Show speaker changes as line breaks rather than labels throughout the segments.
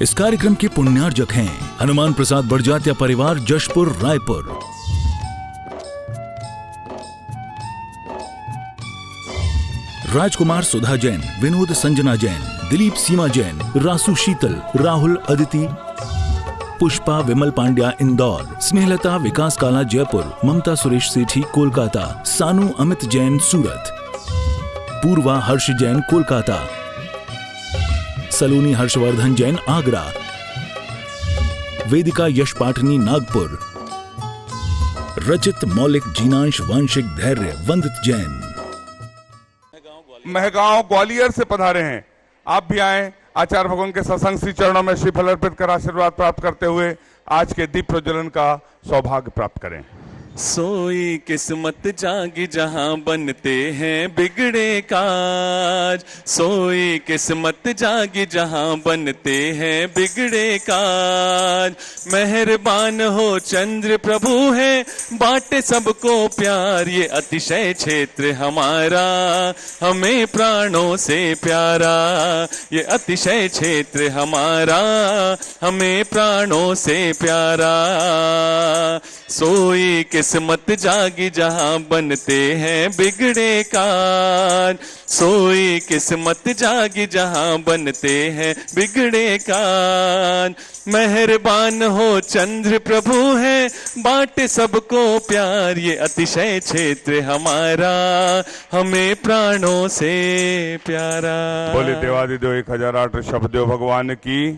इस कार्यक्रम के पुण्यार्जक हैं हनुमान प्रसाद बड़जात्या परिवार, जशपुर, रायपुर। राजकुमार सुधा जैन, विनोद संजना जैन, दिलीप सीमा जैन, रासु शीतल, राहुल अदिति, पुष्पा विमल पांड्या इंदौर, स्नेहलता विकास काला जयपुर, ममता सुरेश सेठी कोलकाता, सानू अमित जैन सूरत, पूर्वा हर्ष जैन कोलकाता, सलोनी हर्षवर्धन जैन आगरा, वेदिका यश पाठनी नागपुर, रचित मौलिक जीनांश वांशिक धैर्य वंदित जैन
महगांव ग्वालियर से पधारे हैं। आप भी आए, आचार्य भगवान के सत्संग श्री चरणों में श्री फल अर्पित कर आशीर्वाद प्राप्त करते हुए आज के दीप प्रज्वलन का सौभाग्य प्राप्त करें।
सोई किस्मत जागी जहां बनते हैं बिगड़े काज, सोई किस्मत जागी जहां बनते हैं बिगड़े काज। मेहरबान हो चंद्र प्रभु है, बांटे सबको प्यार, ये अतिशय क्षेत्र हमारा, हमें प्राणों से प्यारा। ये अतिशय क्षेत्र हमारा, हमें प्राणों से प्यारा। सोई किस्मत जागी जहां बनते हैं बिगड़े काज, सोई किस्मत जागी जहां बनते हैं बिगड़े काज। मेहरबान हो चंद्र प्रभु है, बांटे सबको प्यार, ये अतिशय क्षेत्र हमारा, हमें प्राणों से प्यारा।
बोले देवादिदेव 1008 शब्देव भगवान की,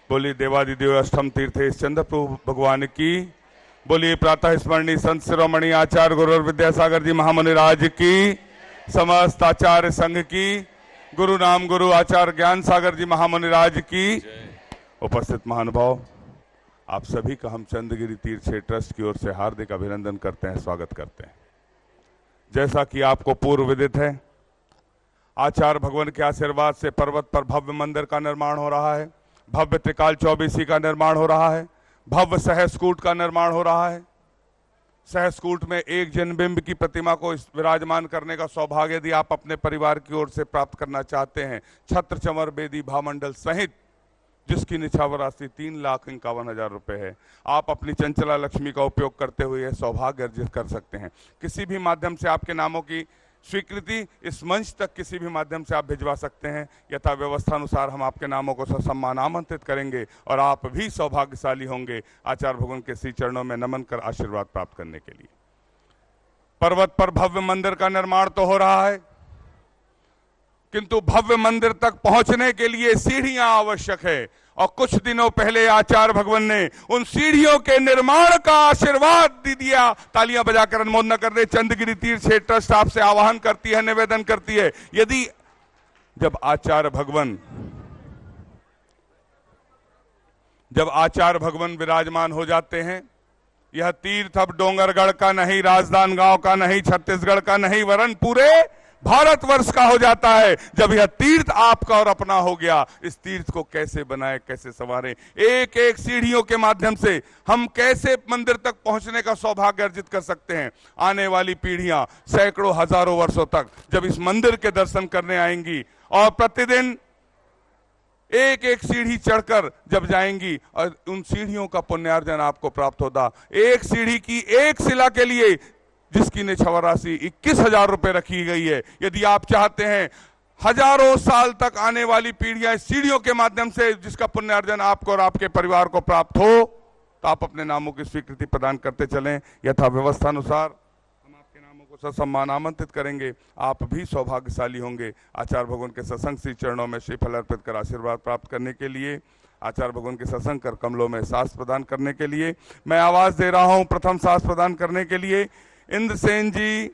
बोले देवादिदेव अष्टम तीर्थ चंद्र प्रभु भगवान की, बोलिए प्रातः स्मरणीय संत शिरोमणि आचार्य गुरु विद्यासागर जी महामुनि राज की, समस्त आचार्य संघ की, गुरु नाम गुरु आचार्य ज्ञान सागर जी महामुनि राज की। उपस्थित महानुभाव, आप सभी का हम चंद्रगिरी तीर्थ क्षेत्र ट्रस्ट की ओर से हार्दिक अभिनंदन करते हैं, स्वागत करते हैं। जैसा कि आपको पूर्व विदित है, आचार्य भगवान के आशीर्वाद से पर्वत पर भव्य मंदिर का निर्माण हो रहा है, भव्य त्रिकाल चौबीसी का निर्माण हो रहा है, भव्य सहस्कूट का निर्माण हो रहा है। सहस्कूट में एक जनबिंब की प्रतिमा को विराजमान करने का सौभाग्य यदि आप अपने परिवार की ओर से प्राप्त करना चाहते हैं, छत्र चंवर बेदी भामंडल सहित जिसकी निछावर राशि 3,51,000 रुपए है, आप अपनी चंचला लक्ष्मी का उपयोग करते हुए यह सौभाग्य अर्जित कर सकते हैं। किसी भी माध्यम से आपके नामों की स्वीकृति इस मंच तक किसी भी माध्यम से आप भिजवा सकते हैं। यथा व्यवस्था अनुसार हम आपके नामों को ससम्मान आमंत्रित करेंगे और आप भी सौभाग्यशाली होंगे आचार्य भगवान के श्री चरणों में नमन कर आशीर्वाद प्राप्त करने के लिए। पर्वत पर भव्य मंदिर का निर्माण तो हो रहा है, किंतु भव्य मंदिर तक पहुंचने के लिए सीढ़ियां आवश्यक है और कुछ दिनों पहले आचार्य भगवान ने उन सीढ़ियों के निर्माण का आशीर्वाद दे दिया। तालियां बजाकर अनुमोदन कर दे। चंद्रगिरी तीर्थ क्षेत्र ट्रस्ट आपसे आह्वान करती है, निवेदन करती है, यदि जब आचार्य भगवान विराजमान हो जाते हैं, यह तीर्थ अब डोंगरगढ़ का नहीं, राजनांदगांव का नहीं, छत्तीसगढ़ का नहीं, वरन पूरे भारतवर्ष का हो जाता है। जब यह तीर्थ आपका और अपना हो गया, इस तीर्थ को कैसे बनाए, कैसे संवारें, एक एक सीढ़ियों के माध्यम से हम कैसे मंदिर तक पहुंचने का सौभाग्य अर्जित कर सकते हैं। आने वाली पीढ़ियां सैकड़ों हजारों वर्षों तक जब इस मंदिर के दर्शन करने आएंगी और प्रतिदिन एक एक सीढ़ी चढ़कर जब जाएंगी और उन सीढ़ियों का पुण्यार्जन आपको प्राप्त होगा। एक सीढ़ी की एक शिला के लिए जिसकी निछावर राशि 21,000 रुपए रखी गई है, यदि आप चाहते हैं हजारों साल तक आने वाली पीढ़ियां सीढ़ियों के माध्यम से जिसका पुण्यार्जन आपको और आपके परिवार को प्राप्त हो, तो आप अपने नामों की स्वीकृति प्रदान करते चलें। यथा व्यवस्था अनुसार हम आपके नामों को ससम्मान आमंत्रित करेंगे, आप भी सौभाग्यशाली होंगे आचार्य भगवान के सत्संग श्री चरणों में श्री फल अर्पित कर आशीर्वाद प्राप्त करने के लिए, आचार्य भगवान के सत्संग कर कमलों में सांस प्रदान करने के लिए मैं आवाज दे रहा हूं। प्रथम सांस प्रदान करने के लिए इंद्रसेन जी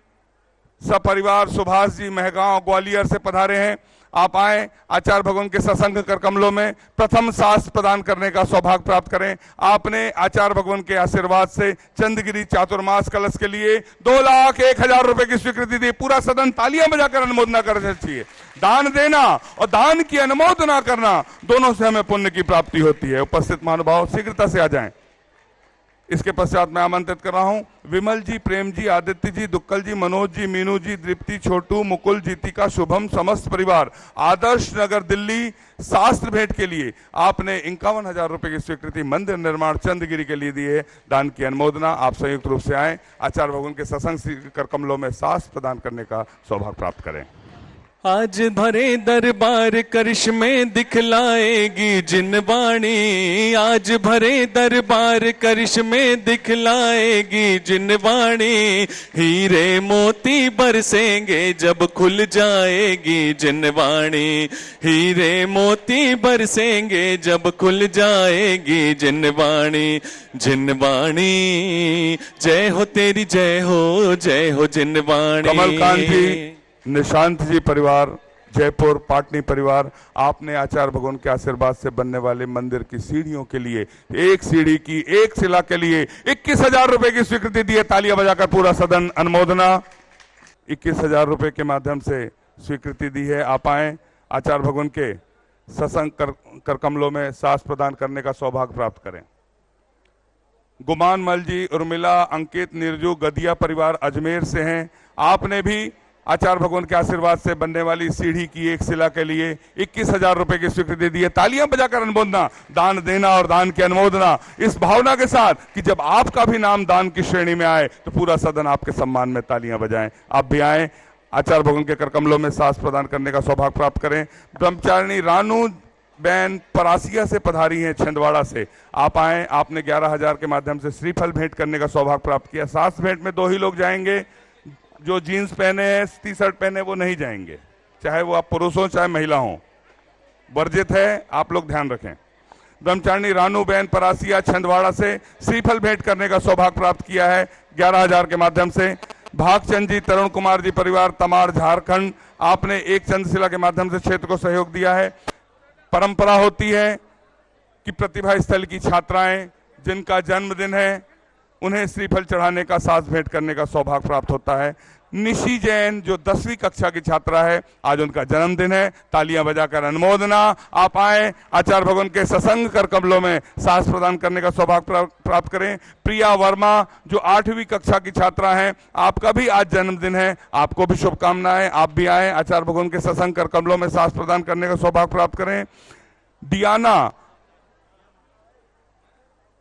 सपरिवार सुभाष जी महगांव ग्वालियर से पधारे हैं। आप आए, आचार्य भगवान के सत्संग कर कमलों में प्रथम सांस प्रदान करने का सौभाग्य प्राप्त करें। आपने आचार्य भगवान के आशीर्वाद से चंद्रगिरी चातुर्मास कलश के लिए 2,01,000 रुपए की स्वीकृति दी। पूरा सदन तालियां बजाकर अनुमोदना करना चाहिए। दान देना और दान की अनुमोदना करना, दोनों से हमें पुण्य की प्राप्ति होती है। उपस्थित महानुभाव शीघ्रता से आ जाएं। इसके पश्चात मैं आमंत्रित कर रहा हूं विमल जी, प्रेम जी, आदित्य जी, दुक्कल जी, मनोज जी, मीनू जी, दीप्ति, छोटू, मुकुल, जीतिका, शुभम, समस्त परिवार आदर्श नगर दिल्ली शास्त्र भेंट के लिए आपने 51,000 रुपए की स्वीकृति मंदिर निर्माण चंद्रगिरी के लिए दी है। दान की अनुमोदना आप संयुक्त रूप से आए, आचार्य भगवान के सत्संग कर कमलों में शास्त्र प्रदान करने का सौभाग्य प्राप्त करें।
आज भरे दरबार करिश्मे दिखलाएगी जिनवाणी, आज भरे दरबार करिश्मे दिखलाएगी जिनवाणी, हीरे मोती बरसेंगे जब खुल जाएगी जिनवाणी, हीरे मोती बरसेंगे जब खुल जाएगी जिनवाणी, जिनवाणी जय हो तेरी जय हो जिनवाणी।
कमलकांत जी, निशांत जी परिवार, जयपुर पाटनी परिवार, आपने आचार्य भगवान के आशीर्वाद से बनने वाले मंदिर की सीढ़ियों के लिए, एक सीढ़ी की एक शिला के लिए 21,000 रुपए की स्वीकृति दी है। तालियां बजाकर पूरा सदन अनुमोदना। 21,000 रुपए के माध्यम से स्वीकृति दी है। आप आए, आचार्य भगवान के सत्संग कर कमलों में सास प्रदान करने का सौभाग्य प्राप्त करें। गुमान मल जी, उर्मिला, अंकित, निर्जू, गदिया परिवार अजमेर से हैं। आपने भी आचार्य भगवान के आशीर्वाद से बनने वाली सीढ़ी की एक शिला के लिए 21,000 रुपए की स्वीकृति दी है। तालियां बजाकर अनुमोदना। दान देना और दान की अनुमोदना इस भावना के साथ कि जब आपका भी नाम दान की श्रेणी में आए तो पूरा सदन आपके सम्मान में तालियां बजाएं। आप भी आए, आचार्य भगवान के कर कमलों में सास प्रदान करने का सौभाग्य प्राप्त करें। ब्रह्मचारिणी रानू बैन परासिया से पधारी हैं, छिंदवाड़ा से। आप आए, आपने 11,000 के माध्यम से श्रीफल भेंट करने का सौभाग्य प्राप्त किया। सास भेंट में 2 ही लोग जाएंगे, जो जीन्स पहने हैं, टी शर्ट पहने वो नहीं जाएंगे, चाहे वो आप पुरुष हो चाहे महिला हो, वर्जित है, आप लोग ध्यान रखें। ब्रह्मचारिणी रानू बहन परासिया छिंदवाड़ा से श्रीफल भेंट करने का सौभाग्य प्राप्त किया है 11,000 के माध्यम से। भागचंद जी, तरुण कुमार जी परिवार तमाड़ झारखंड, आपने एक चंद्रशिला के माध्यम से क्षेत्र को सहयोग दिया है। परंपरा होती है कि प्रतिभा स्थल की छात्राएं जिनका जन्मदिन है उन्हें श्रीफल चढ़ाने का, सास भेंट करने का सौभाग्य प्राप्त होता है। निशी जैन जो 10वीं कक्षा की छात्रा है, आज उनका जन्मदिन है। तालियां बजाकर अनुमोदना। आप आए, आचार्य भगवान के सत्संग कर कमलों में सास प्रदान करने का सौभाग्य प्राप्त करें। प्रिया वर्मा जो 8वीं कक्षा की छात्रा हैं, आपका भी आज जन्मदिन है, आपको भी शुभकामनाएं। आप भी आए, आचार्य भगवान के सत्संग कर कमलों में सास प्रदान करने का सौभाग्य प्राप्त करें। डियाना,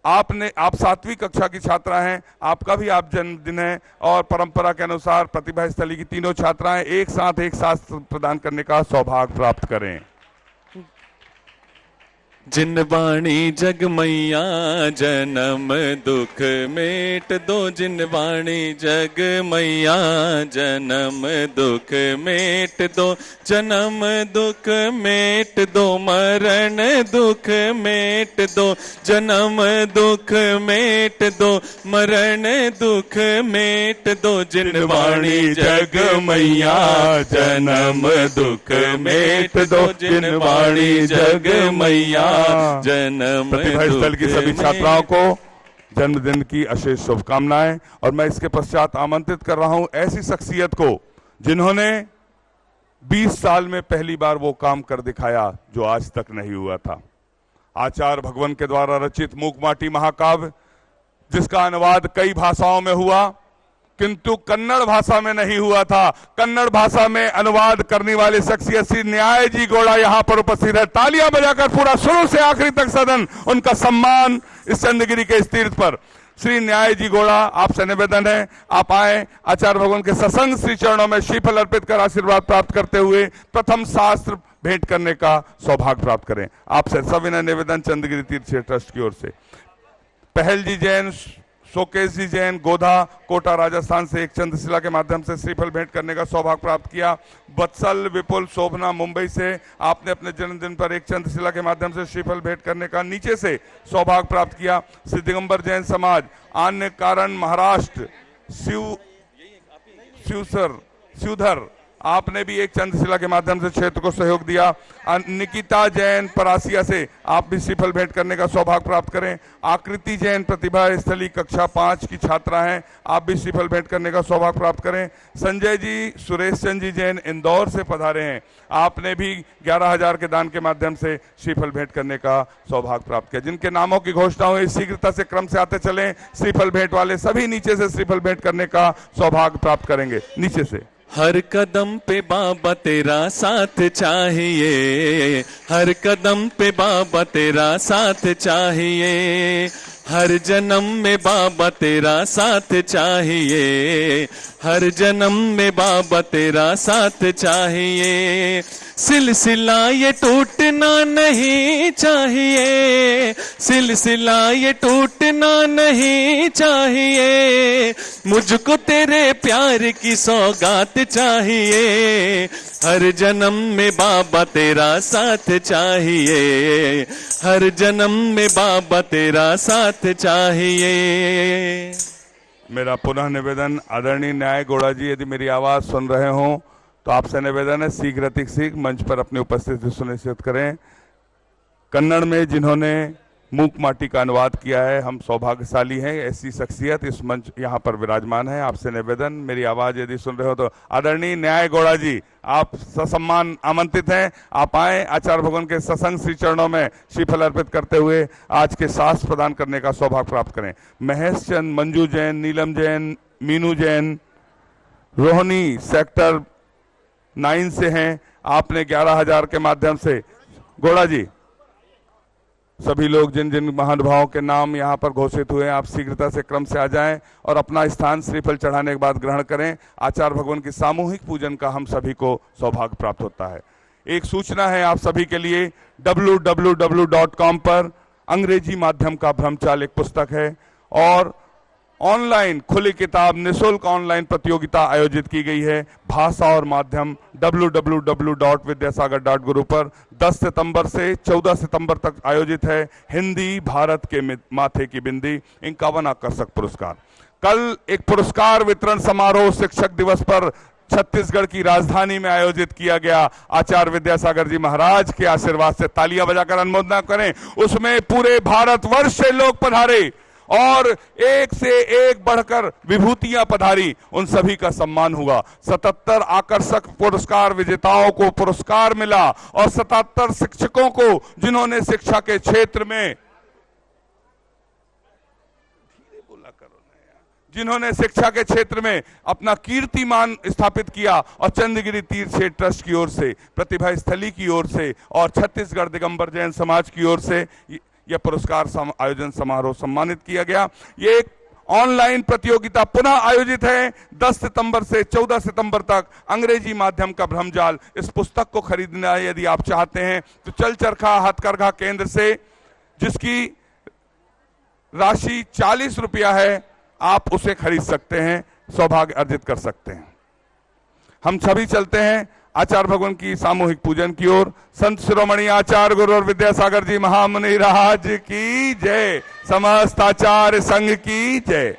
आप 7वीं कक्षा की छात्रा हैं, आपका भी आप जन्मदिन है और परंपरा के अनुसार प्रतिभा स्थली की तीनों छात्राएं एक साथ एक शास्त्र प्रदान करने का सौभाग्य प्राप्त करें।
जिनवाणी जग मैया जन्म दुख मेट दो, जिनवाणी जग मैया जन्म दुख मेट दो, जन्म दुख मेट दो, मरण दुख मेट दो, जन्म दुख मेट दो, मरण दुख मेट दो, जिनवाणी जग मैया जन्म दुख मेट दो, जिनवाणी जग मैया जन्म।
प्रतिभा स्थल की सभी छात्राओं को जन्मदिन की अशेष शुभकामनाएं। और मैं इसके पश्चात आमंत्रित कर रहा हूं ऐसी शख्सियत को जिन्होंने 20 साल में पहली बार वो काम कर दिखाया जो आज तक नहीं हुआ था। आचार्य भगवान के द्वारा रचित मूकमाटी महाकाव्य, जिसका अनुवाद कई भाषाओं में हुआ किंतु कन्नड़ भाषा में नहीं हुआ था। कन्नड़ भाषा में अनुवाद करने वाले शख्सियत श्री न्याय जी गौड़ा यहां पर उपस्थित है। तालियां बजाकर पूरा शुरू से आखिरी तक सदन उनका सम्मान इस चंद्रगिरी के इस तीर्थ पर। श्री न्याय जी गौड़ा, आपसे निवेदन है आप आए, आचार्य भगवान के सत्संग श्री चरणों में श्रीफल अर्पित कर आशीर्वाद प्राप्त करते हुए प्रथम शास्त्र भेंट करने का सौभाग्य प्राप्त करें। आपसे सविनय निवेदन चंद्रगिरी तीर्थ ट्रस्ट की ओर से। पहल जी जैन, शोकेश जी जैन, गोधा कोटा राजस्थान से एक चंद्रशिला के माध्यम से श्रीफल भेंट करने का सौभाग्य प्राप्त किया। वत्सल विपुल शोभना मुंबई से, आपने अपने जन्मदिन पर एक चंद्रशिला के माध्यम से श्रीफल भेंट करने का नीचे से सौभाग्य प्राप्त किया। श्री दिगंबर जैन समाज आन्य कारण महाराष्ट्र, शिवधर आपने भी एक चंद्रशिला के माध्यम से क्षेत्र को सहयोग दिया। निकिता जैन परासिया से आप भी श्रीफल भेंट करने का सौभाग्य प्राप्त करें। आकृति जैन प्रतिभा स्थली कक्षा 5 की छात्रा हैं, आप भी श्रीफल भेंट करने का सौभाग्य प्राप्त करें। संजय जी सुरेश चंद जी जैन इंदौर से पधारे हैं, आपने भी 11,000 के दान के माध्यम से श्रीफल भेंट करने का सौभाग्य प्राप्त किया। जिनके नामों की घोषणा हुई शीघ्रता से क्रम से आते चलें। श्रीफल भेंट वाले सभी नीचे से श्रीफल भेंट करने का सौभाग्य प्राप्त करेंगे। नीचे से
हर कदम पे बाबा तेरा साथ चाहिए, हर कदम पे बाबा तेरा साथ चाहिए, हर जन्म में बाबा तेरा साथ चाहिए, हर जन्म में बाबा तेरा साथ चाहिए। सिलसिला ये टूटना नहीं चाहिए, सिलसिला ये टूटना नहीं चाहिए, मुझको तेरे प्यार की सौगात चाहिए, हर जन्म में बाबा तेरा साथ चाहिए, हर जन्म में बाबा तेरा साथ चाहिए।
मेरा पुनः निवेदन, आदरणीय न्याय गौड़ा जी, यदि मेरी आवाज सुन रहे हो तो आपसे निवेदन है शीघ्र अतिशीघ्र मंच पर अपनी उपस्थिति सुनिश्चित करें। कन्नड़ में जिन्होंने मूक माटी का अनुवाद किया है, हम सौभाग्यशाली हैं, ऐसी शख्सियत इस मंच यहाँ पर विराजमान है। आपसे निवेदन, मेरी आवाज यदि सुन रहे हो तो आदरणीय न्याय गौड़ा जी आप ससम्मान आमंत्रित हैं, आप आए आचार्य भगवान के सत्संग श्री चरणों में श्रीफल अर्पित करते हुए आज के शास्त्र प्रदान करने का सौभाग्य प्राप्त करें। महेश चंद, मंजू जैन, नीलम जैन, मीनू जैन, रोहिणी सेक्टर 9 से हैं, आपने 11,000 के माध्यम से। गौड़ा जी, सभी लोग जिन जिन महानुभावों के नाम यहाँ पर घोषित हुए हैं, आप शीघ्रता से क्रम से आ जाएं और अपना स्थान श्रीफल चढ़ाने के बाद ग्रहण करें। आचार्य भगवान की सामूहिक पूजन का हम सभी को सौभाग्य प्राप्त होता है। एक सूचना है आप सभी के लिए, www.com पर अंग्रेजी माध्यम का भ्रमचाल एक पुस्तक है और ऑनलाइन खुली किताब निःशुल्क ऑनलाइन प्रतियोगिता आयोजित की गई है। भाषा और माध्यम www.vidyasagar.guru पर 10 सितंबर से 14 सितंबर तक आयोजित है। हिंदी भारत के माथे की बिंदी, 51 आकर्षक पुरस्कार। कल एक पुरस्कार वितरण समारोह शिक्षक दिवस पर छत्तीसगढ़ की राजधानी में आयोजित किया गया। आचार्य विद्यासागर जी महाराज के आशीर्वाद से तालियां बजाकर अनुमोदन करें। उसमें पूरे भारतवर्ष से लोग पधारे और एक से एक बढ़कर विभूतियां पधारी, उन सभी का सम्मान हुआ। 77 आकर्षक पुरस्कार विजेताओं को पुरस्कार मिला और 77 शिक्षकों को जिन्होंने शिक्षा के क्षेत्र में अपना कीर्तिमान स्थापित किया। और चंद्रगिरी तीर्थ क्षेत्र ट्रस्ट की ओर से, प्रतिभा स्थली की ओर से और छत्तीसगढ़ दिगंबर जैन समाज की ओर से यह पुरस्कार आयोजन समारोह सम्मानित किया गया। ये एक ऑनलाइन प्रतियोगिता पुनः आयोजित है 10 सितंबर से 14 सितंबर तक। अंग्रेजी माध्यम का भ्रमजाल, इस पुस्तक को खरीदना यदि आप चाहते हैं तो चल चरखा हथकरघा केंद्र से, जिसकी राशि 40 रुपया है, आप उसे खरीद सकते हैं, सौभाग्य अर्जित कर सकते हैं। हम सभी चलते हैं आचार्य भगवान की सामूहिक पूजन की ओर। संत शिरोमणि आचार्य गुरु और विद्यासागर जी महामुनि राज की जय, समस्त आचार्य संघ की जय।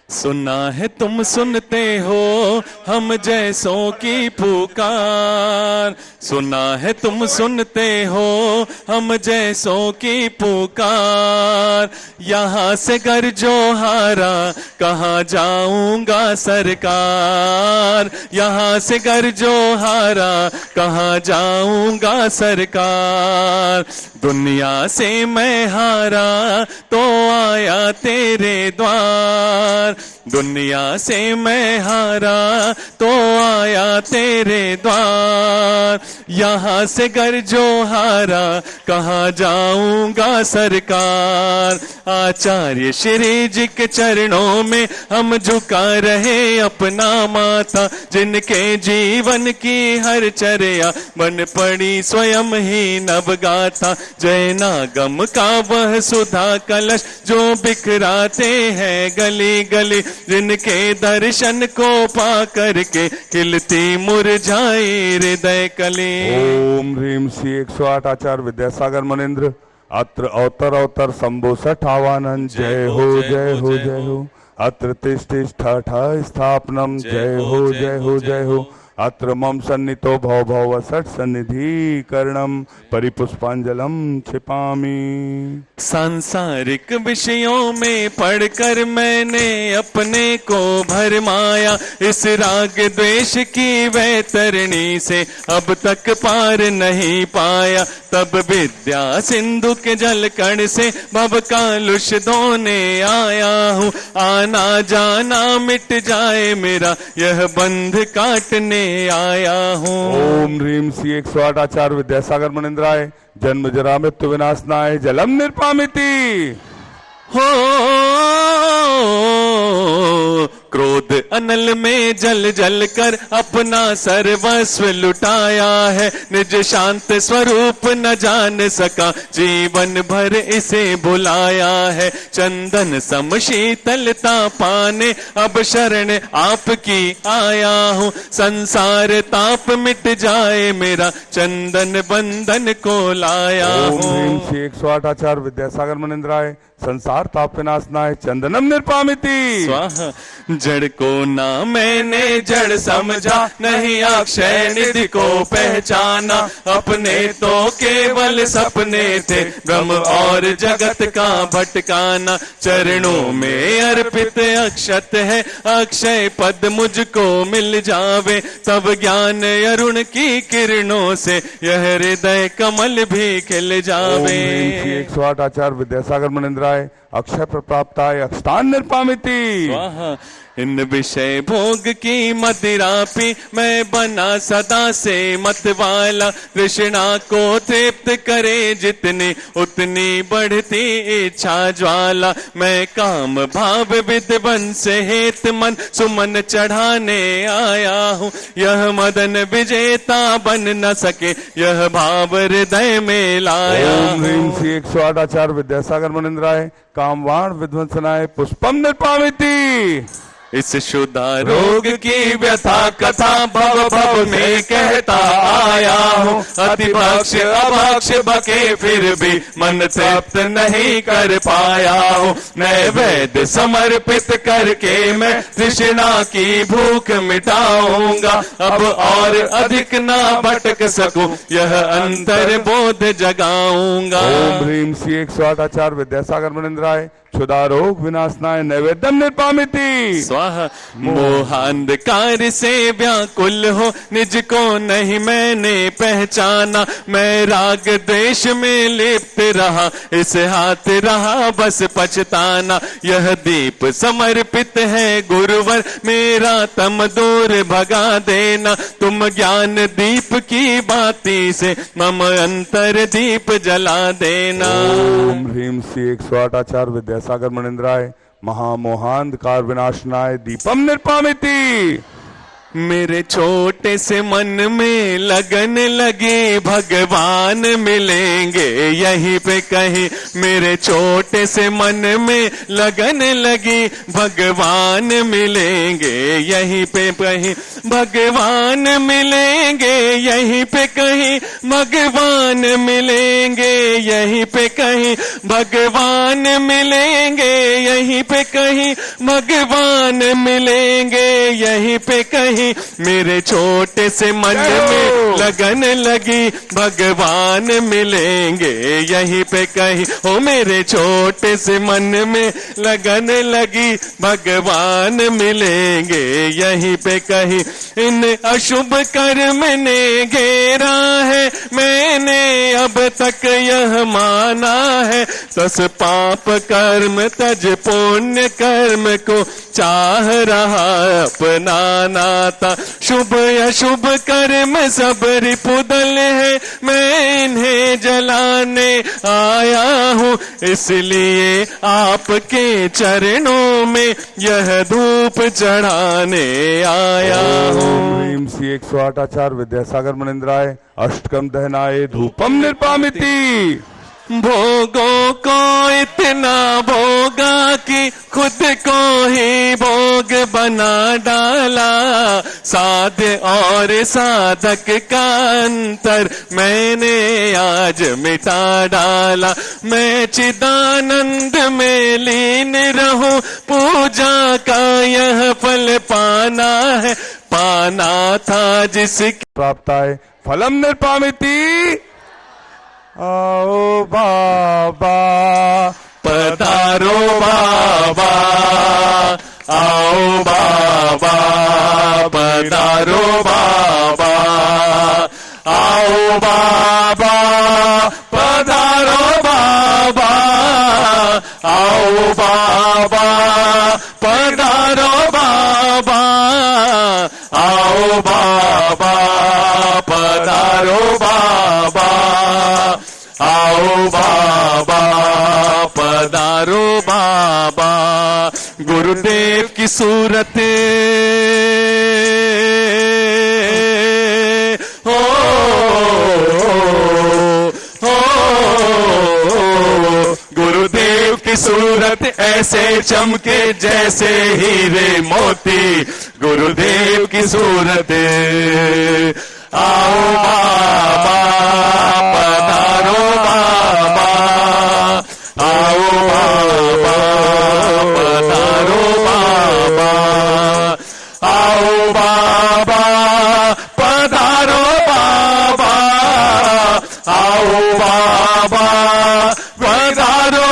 सुना है तुम सुनते हो हम जैसों की पुकार, सुना है तुम सुनते हो हम जैसों की पुकार, यहाँ से घर जो हारा कहाँ जाऊंगा सरकार, यहाँ से घर जो हारा कहाँ जाऊंगा सरकार, दुनिया से मैं हारा तो आया तेरे द्वार, दुनिया से मैं हारा तो आया तेरे द्वार, यहाँ से घर जो हारा कहाँ जाऊंगा सरकार। आचार्य श्री जी के चरणों में हम झुका रहे अपना माथा, जिनके जीवन की हर चर्या बन पड़ी स्वयं ही नवगाथा, जैनागम का वह सुधा कलश जो बिखराते हैं गली गली, जिनके दर्शन को पा करके खिलती मुरझाई हृदय कली।
ओम ह्रीम श्री 108 आचार्य विद्यासागर मुनिंद्र अत्र अवतर अवतर शंभो 58 जय हो जय हो जय हो, अत्र तिष्ठ स्थापनम जय हो जय हो जय हो, अत्र मम सन्नितो भव भव सट सन्निधि कर्णम परिपुष्पांजलम छिपामी।
सांसारिक विषयों में पढ़कर मैंने अपने को भरमाया, इस राग द्वेष की वैतरणी से अब तक पार नहीं पाया। तब विद्या सिंधु के जल कण से भव कालुष धोने आया हूँ, आना जाना मिट जाए मेरा यह बंध काटने आया हूँ।
ओम ह्रीम श्री 108 आचार्य विद्यासागर मुनिंद्राय जन्म जरा मृत्यु विनाशनाय जलम निर्पामिति।
हो क्रोध अनल में जल जल कर अपना सर्वस्व लुटाया है, निज शांत स्वरूप न जान सका जीवन भर इसे बुलाया है। चंदन सम शीतलता पाने अब शरण आपकी आया हूँ, संसार ताप मिट जाए मेरा चंदन बंधन को लाया हूँ।
ओम श्री 108 आचार्य विद्यासागर मुनिंद्राय संसार ताप विनाशनाय चंदनम निर्पामिति।
स्वाहा। जड़ को ना मैंने जड़ समझा, नहीं अक्षय निधि को पहचाना, अपने तो केवल सपने थे ब्रह्म और जगत का भटकाना। चरणों में अर्पित अक्षत है, अक्षय पद मुझको मिल जावे, तब ज्ञान अरुण की किरणों से यह हृदय कमल भी खिल जावे।
108 आचार्य विद्यासागर मुनिंद्राय अक्षय प्राप्ताय अक्षतान निर्पामिति।
स्वाहा। इन विषय भोग की मदिरा पी मैं बना सदा से मत वाला, तृष्णा को तृप्त करे जितनी उतनी बढ़ती इच्छा ज्वाला। मैं काम भाव विध्वंस हेत मन सुमन चढ़ाने आया हूँ, यह मदन विजेता बन न सके यह भाव हृदय में लाया हूँ।
ओम ह्रीम श्री 108 आचार्य विद्यासागर मुनिंद्राय कामवाण विध्वंसनाय पुष्पम निर्पामिति।
इस शुदा रोग की व्यथा कथा भव भव में कहता आया हूँ, अति भक्ष अभक्ष बके फिर भी मन तृप्त नहीं कर पाया हूँ। नैवेद्य समर्पित करके मैं तृष्णा की भूख मिटाऊंगा, अब और अधिक ना भटक सकूं यह अंतर बोध जगाऊंगा।
ओम ह्रीम श्री 108 आचार्य विद्यासागर मुनिंद्राय क्षुधा रोग विनाशनाय नैवेद्यम निर्पामिति।
स्वाहा। मोहांधकार से व्याकुल हो निज को नहीं मैंने पहचाना, मैं राग द्वेष में लिप्त रहा इस हाथ रहा बस पछताना। यह दीप समर्पित है गुरुवर मेरा तम दूर भगा देना, तुम ज्ञान दीप की बाती से मम अंतर दीप जला देना।
ओम ह्रीम श्री 108 आचार्य विद्यासागर मुनिंद्राय महामोहांधकार विनाशनाय दीपम निर्पामिति।
मेरे छोटे से मन में लगन लगी भगवान मिलेंगे यहीं पे कहीं, मेरे छोटे से मन में लगन लगी भगवान मिलेंगे यहीं पे कहीं, भगवान मिलेंगे यहीं पे कहीं, भगवान मिलेंगे यहीं पे कहीं, भगवान मिलेंगे यहीं पे कहीं, भगवान मिलेंगे यहीं पे कहीं। मेरे छोटे से मन में लगन लगी भगवान मिलेंगे यहीं पे कहीं, ओ मेरे छोटे से मन में लगन लगी भगवान मिलेंगे यहीं पे कहीं। इन अशुभ कर्म ने घेरा है मैंने अब तक यह माना है, तस पाप कर्म तज पुण्य कर्म को चाह रहा अपनाना था। शुभ अशुभ कर्म सब रिपुदल है मैं इन्हें जलाने आया हूँ, इसलिए आपके चरणों में यह धूप चढ़ाने आया हूँ।
ह्रीम श्री 108 आचार्य विद्यासागर मुनिंद्राय अष्टकम दहनाय धूपम निर्पामिति।
भोगों को इतना भोगा कि खुद को ही भोग बना डाला, साध्य और साधक का अंतर मैंने आज मिटा डाला। मैं चिदानंद में लीन रहूं पूजा का यह फल पाना है, पाना था जिसकी
प्राप्त आए फलम निर्पामिति। आओ बाबा
पधारो बाबा, आओ बाबा पधारो बाबा, आओ बाबा पधारो बाबा, आओ बाबा पधारो बाबा, आओ बाबा पधारो बाबा, आओ बाबा पधारो बाबा। गुरुदेव की सूरत हो, गुरुदेव की सूरत ऐसे चमके जैसे हीरे मोती, गुरुदेव की सूरत। आओ बाबा पधारो बाबा, आओ बाबा पधारो बाबा, आओ बाबा पधारो बाबा, आओ बाबा पधारो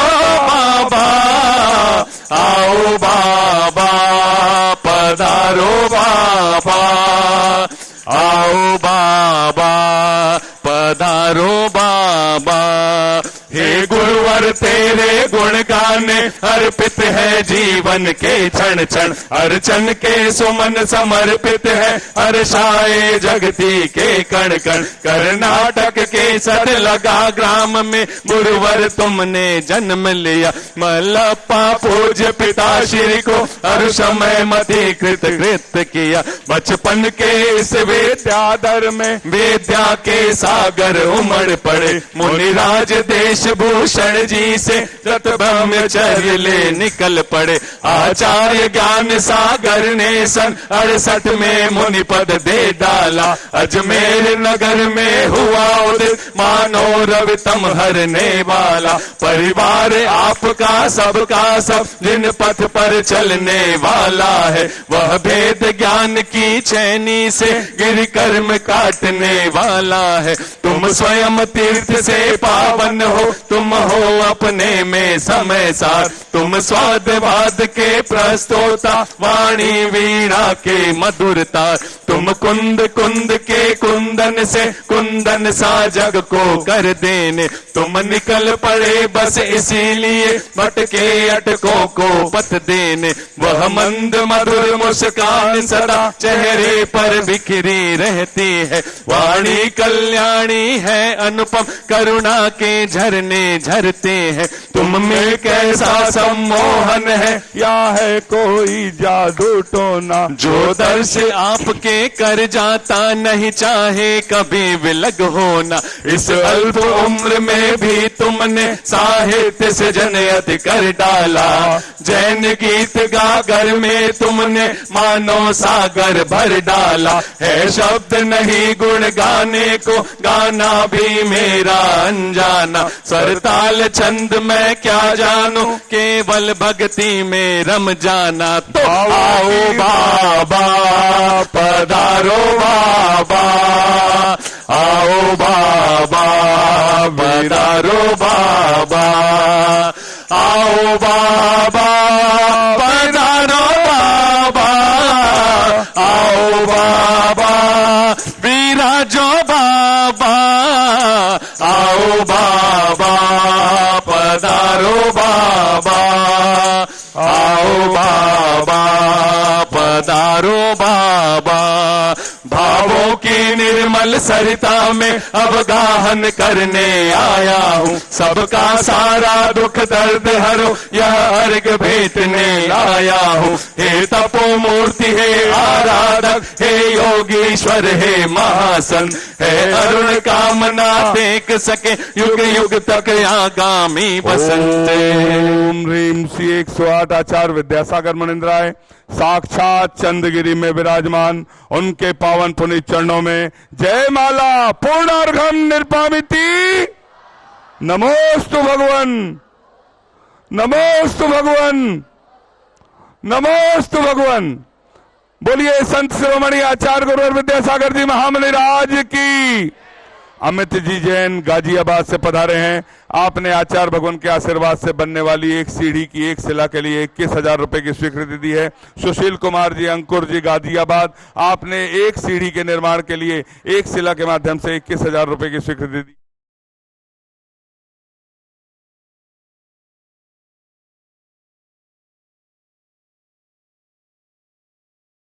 बाबा, आओ बाबा पधारो बाबा, आओ बाबा पधारो बाबा। हे गुरुवर तेरे गुण गाने अर्पित है जीवन के क्षण क्षण, अर्चन के सुमन समर्पित है हर्षाए जगती के कण कण। कर्नाटक के सर लगा ग्राम में गुरुवर तुमने जन्म लिया, मल्लप्पा पूज्य पिता श्री को हर समय मति कृत कृत किया। बचपन के इस विद्याधर में विद्या के सागर उमड़ पड़े, मुनिराज देश भूषण जी से रत ब्रह्मचर्य ले निकल पड़े। आचार्य ज्ञान सागर ने सन 68 में मुनि पद दे डाला, अजमेर नगर में हुआ उदित मानो रवि तम हरने वाला। परिवार आपका सबका सब जिन पथ पर चलने वाला है, वह भेद ज्ञान की चैनी से गिर कर्म काटने वाला है। तुम स्वयं तीर्थ से पावन हो, तुम हो अपने में समय सार, तुम स्वादवाद के प्रस्तोता वाणी वीणा के मधुर तार। तुम कुंद कुंद के कुंदन से कुंदन सा जग को कर देने, तुम निकल पड़े बस इसीलिए भटके अटकों को पथ देने। वह मंद मधुर मुस्कान सदा चेहरे पर बिखरी रहती है, वाणी कल्याणी है अनुपम करुणा के झरने झरते हैं। तुम में कैसा सम्मोहन है, या है कोई जादू टोना, जो दर्श आपके कर जाता नहीं चाहे कभी विलग होना। इस अल्प उम्र में भी तुमने साहित्य से जनयत कर डाला, जैन गीत गागर में तुमने मानो सागर भर डाला। है शब्द नहीं गुण गाने को, गाना भी मेरा अनजाना। सरताल छंद मैं क्या जानू, केवल भक्ति में रम जाना। तो आओ बाबा पधारो बाबा, आओ बाबा पधारो बाबा, आओ बाबा पधारो बाबा, आओ बाबा विराजो बाबा, आओ बाबा पधारो बाबा, आओ बाबा पधारो बाबा। भावों की निर्मल सरिता में अवगाहन करने आया हूँ, सबका सारा दुख दर्द हरो यह अर्घ भेंटने आया हूँ। हे तपो मूर्ति हे आराधक, हे योगीश्वर हे महासन, है अरुण कामना देख सके युग युग तक आगामी बसंत।
ओम ह्रीम श्री 108 आचार्य विद्यासागर मुनिंद्राय साक्षात चंद्रगिरी में विराजमान, उनके पावन पुनीत चरणों में जय माला पूर्णार्घम निर्पामिति। नमोस्तु भगवन, नमोस्तु भगवन, नमोस्तु भगवन। बोलिए संत शिरोमणि आचार्य गुरुवर विद्यासागर जी महामनिराज की। अमित जी जैन गाजियाबाद से पधारे हैं। आपने आचार्य भगवान के आशीर्वाद से बनने वाली एक सीढ़ी की एक शिला के लिए 21,000 रुपए की स्वीकृति दी है। सुशील कुमार जी, अंकुर जी गाजियाबाद, आपने एक सीढ़ी के निर्माण के लिए एक शिला के माध्यम से 21,000 रुपए की स्वीकृति दी।